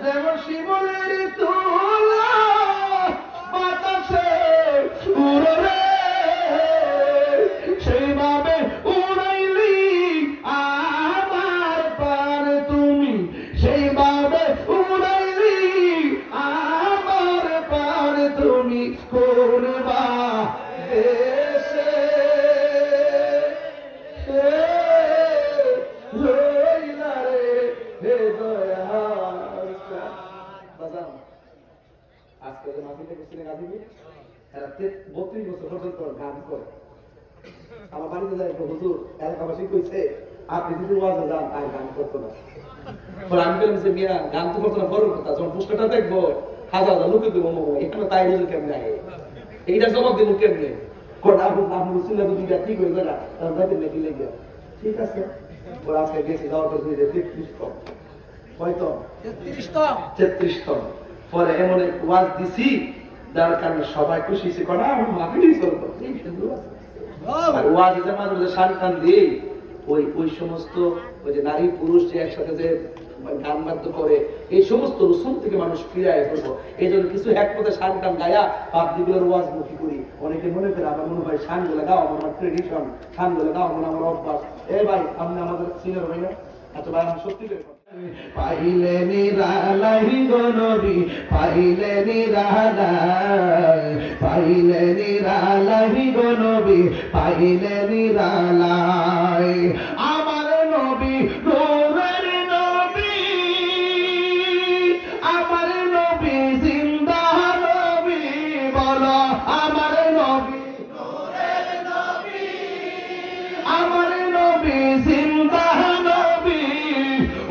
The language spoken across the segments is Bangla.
যেমন শিমুলের তুলা বাতাসে উড়ে সেইভাবে উড়াইলি আমার প্রাণ তুমি, সেইভাবে উড়াইলি আমার প্রাণ তুমি করবা দেশে রইলা রে হে দয়াল। বাজান আজকে যে মাটিতে গেছিলেন গাজীপুর, এরা 32 বছর পর্যন্ত গান করে। আমার বাড়িতে যাই হুজুর এলাকাবাসী কইছে আপনি যদি ওয়াজে যান আর গান করতো না। পরে আমি বললাম যে মিয়া গান তো করতো না, বড় কথা যখন পুষ্করটা দেখবো হাজার হাজার লোকে দেবো এখানে তাই হুজুর কেমন আগে এইটার জবাব দেবো কেমনে কোটা নাম রুসুল দুইটা ঠিক হয়ে যায় না তার বাইরে নাকি লেগে ঠিক আছে। ওরা আজকে গেছে যাওয়ার পর 33 টন হয়তো 33 টন পরে এমন এক ওয়াজ দিছি যার কারণে সবাই খুশি হয়েছে কনা আমার মাফিলই চলতো আর ওয়াজ যে মাঝে মাঝে শান টান দিয়ে ওই সমস্ত ওই যে নারী পুরুষ যে একসাথে যে গান বাদ্য করে এই সমস্ত রসুল থেকে মানুষ ফিরে আসবো। এই জন্য কিছু এক পথে শান টান গায়া পাবলিকের ওয়াজ মুখী করি। অনেকে মনে করে আমার মনে হয় শান গুলো গাও আমার ট্রেডিশন, শান গুলো গাও আমার অভ্যাস। এ ভাই আপনি আমাদের সিনিয়র ভাই না, আচ্ছা ভাই আমি সত্যি করে পাইলে নিরালাই গো নবী, পাইলে নিরালাই, পাইলে নিরালাই গো নবী, পাইলে নিরালাই আমার নবী নূরের নবী, আমার নবী জিন্দা নবী, বলো আমার নবী নূরের নবী, আমার নবী জিন্দা নবী,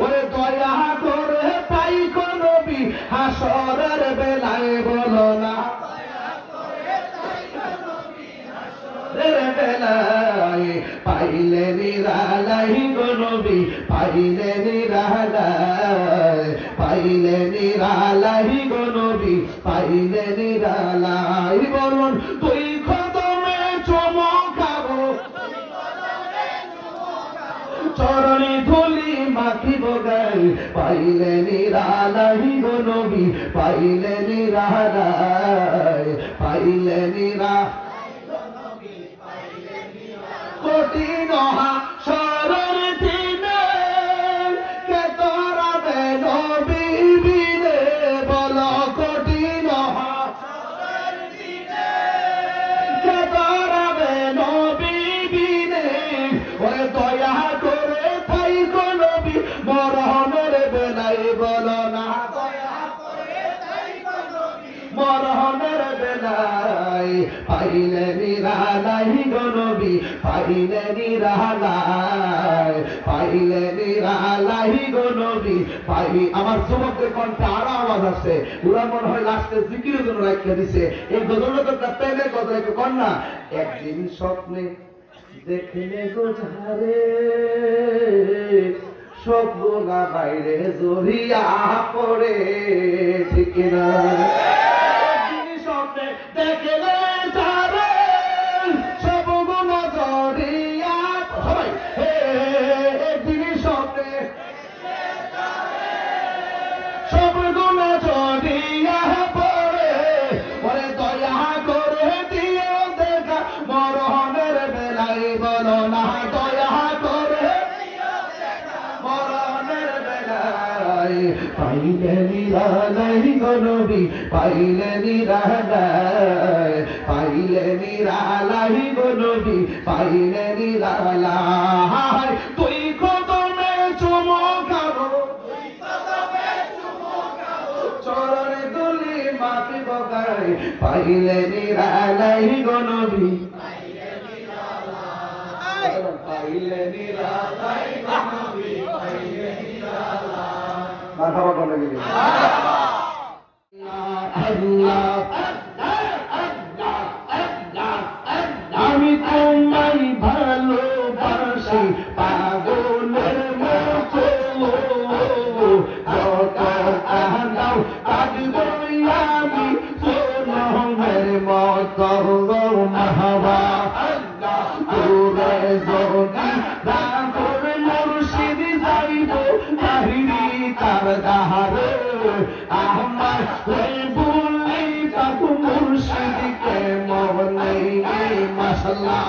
ওরে দয়া করে পাই গো নবী হাসরের বেলায়, বলো না দয়া করে পাই গো নবী হাসরের বেলায়, পাইলে নিরালাই গো নবী, পাইলে নিরালাই, পাইলে নিরালাই গো নবী, পাইলে নিরালাই, বলুন তুই কদমে চমকাবো, চরণে ধুলি মাখিব গায়ে, পাইলে নিরালাই গো নবী, পাইলে নিরালাই, পাইলে নিরালাই গো নবী, পাইলে নিরালাই কঠিন হাসরের দিনে কে তোরাবে নবী বিনে, বলো কঠিন হাসরের দিনে কে তোরাবে নবী বিনে, ওরে দয়া করে তাই গো নবী মরহনের বেলায়, বলো না দয়া করে তাই গো নবী মরহনের বেলায়, পাইলে নিরালাই গো নবী, পাইলে নিরালাই, পাইলে নিরালাই গো নবী, পাই আমার যুবকদের কণ্ঠে আরো আওয়াজ আছে, ওরা মনে হয় লাস্টে জিকিরের জন্য রাখিয়া দিছে এই গজলটা প্রেমের কথা একটু কন্যা। একদিন স্বপ্নে দেখলে গো ঝারে সবগুলা বাইরে জড়িয়া পড়ে, ঠিক না স্বপ্নে দেখলে ঝারে সবগুলা জড়িয়া সবাই একদিন স্বপ্নে সবগুলা জড়িয়া পড়ে, ওরে দয়া করে দিও দেখা মরহনের বেলায়, বলো না দয়া করে মরহনের বেলায়, পাইলে নিরালাই গো নবী, পাইলে নিরালাই, পাইলে নিরালাই গো নবী, পাইলে নিরালাই তুই কদমে চমকাবো, চরণে দুলি মাখিব গায়ে, পাইলে নিরালাই গো নবী, পাইলে নিরালাই, পাইলে নিরালাই গো নবী, পাইলে নিরালাই। মারহাবা বলে গেলি আল্লাহ আমি তোমায় ভালোবাসি পাগলের মতো, যত কাঁদাও কাঁদবই আমি সোনমের মতো, মাহবা তোরে যদি রাখর মুর্শিদ যাইব তাহিরি তার দাহারে, আমার বলি তাকু মুর্শিদকে মনে মাশাআল্লাহ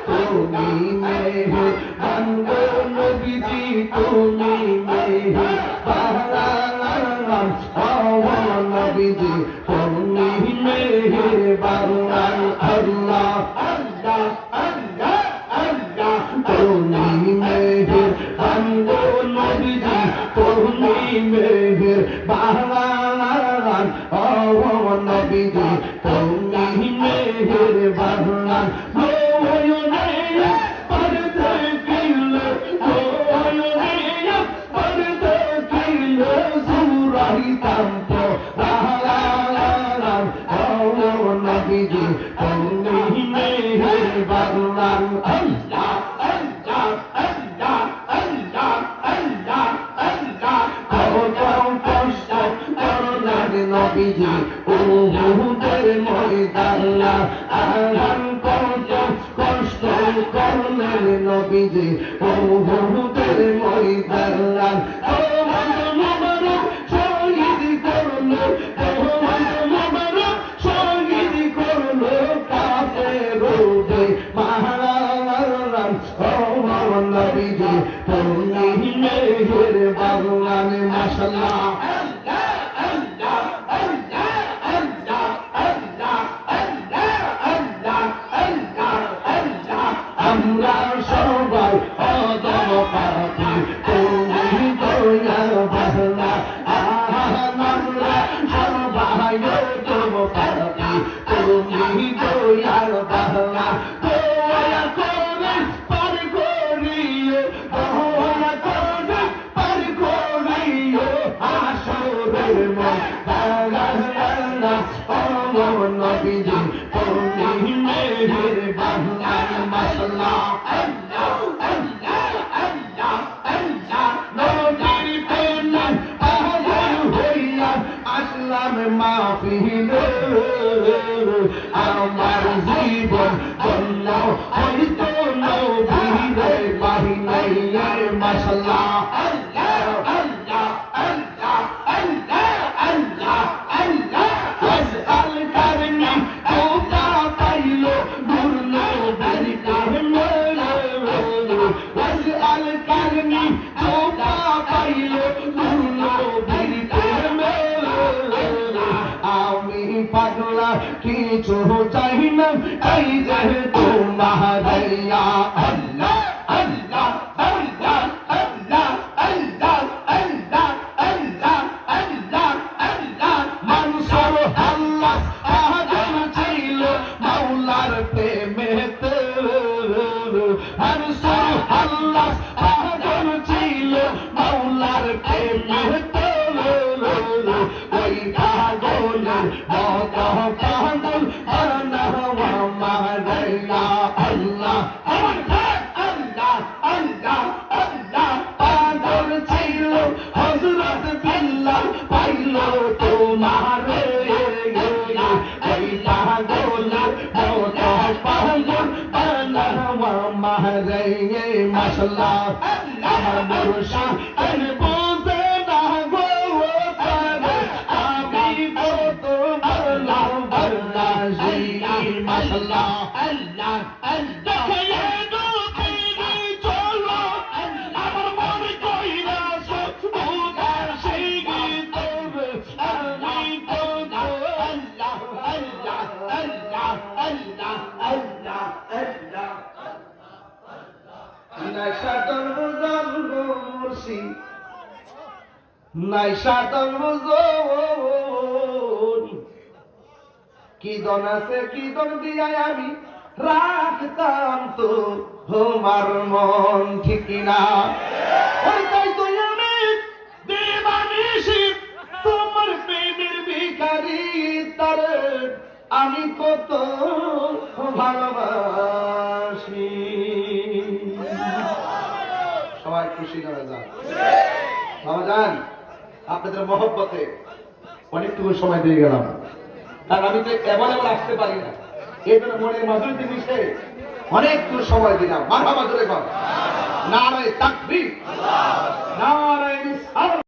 তুমি মেহেরবান গো নবীজি তুমি মেহেরবান ও নবীজি তুমি মেহেরবান আল্লাহ আল্লাহ আল্লাহ আল্লাহ তুমি মেহেরবান গো নবীজি তুমি মেহেরবান ও নবীজি তুমি মেহেরবান নবীজি উহুদের ময়দানে আহান কত কষ্ট করলেন নবীজি উহুদের ময়দানে তোমার মোবারক শহীদ করলো তোমার মোবারক শহীদ করলো কাফের রূপে মহারাম ও নবীজি তুমি মেহেরবান মাশাআল্লাহ আমরা সবাই অদম পাপি তুমি দয়া বাহনা আমরা সবাই অদম পাপি তুমি দয়ার বাহনা দয়া করে পার করিও দয়া করে পার করিও আসরের ময়দানে ও নবীজি তুমি মেহেরবান মাশাআল্লাহ আল্লাহ আল্লাহ আল্লাহ আল্লাহ নবীর প্রেমে পাগল হইয়া আসলাম মাহফিল আমার জীবন ধন্য হইতো নবীর বাহিনীর মাশাআল্লাহ আল্লাহ আল্লাহ আল্লাহ আল্লাহ আল্লাহ আল্লাহ আজআল কারনি তোবা পাইলো নূর নবীর আজআল কারনি তোবা পাইলো নূর নবীর আমি পাগলা কিছু চাই না এই যে তোমার দয়া আল্লাহ আল্লাহ আল্লাহ আল্লাহ আল্লাহ আল্লাহ আল্লাহ আল্লাহ আল্লাহ মানুষের আল্লাহ আদম ছিল মাওলার প্রেমেতে মানুষের আল্লাহ আদম ছিল মাওলার প্রেমেতে ওই পাগলের মত পাগল বানাওয়া মারাইয়া আল্লাহ আল্লাহ আল্লাহ আল্লাহ আল্লাহ পাগল ছিল হযরত বিল্লাল পাইল তোমারে ওই পাগলের মত পাগল বানাওয়া মারাইয়া মাশাআল্লাহ আমার মুর্শিদ এর বুঝে না গো মাশাআল্লাহ আল্লাহ আল্লাহ চলো আমার মনে কইরা সুবহান সেই গীত আমি তো আল্লাহ আল্লাহ আল্লাহ আল্লাহ আল্লাহ আল্লাহ নাইশাতন বুঝান গো মুর্শিদ নাইশাতন বুঝন কি দন আছে কি দন দিয়া আমি রাখতাম তো তোমার মন ঠিক না ওই তাই তো আমি দেবানিশি তোমার প্রেমের ভিখারি তার আমি কত ভালোবাসি সবাই খুশি না যান বাবা যান আপনাদের মহব্বতে অনেকটুকু সময় দিয়ে গেলাম আর আমি তো এমন আসতে পারি না এই জন্য মনের মাধুরী জিনিসে অনেকটু সময় দিলাম মারহাবা জোরে কর নারায়ে তাকবীর নারায়ে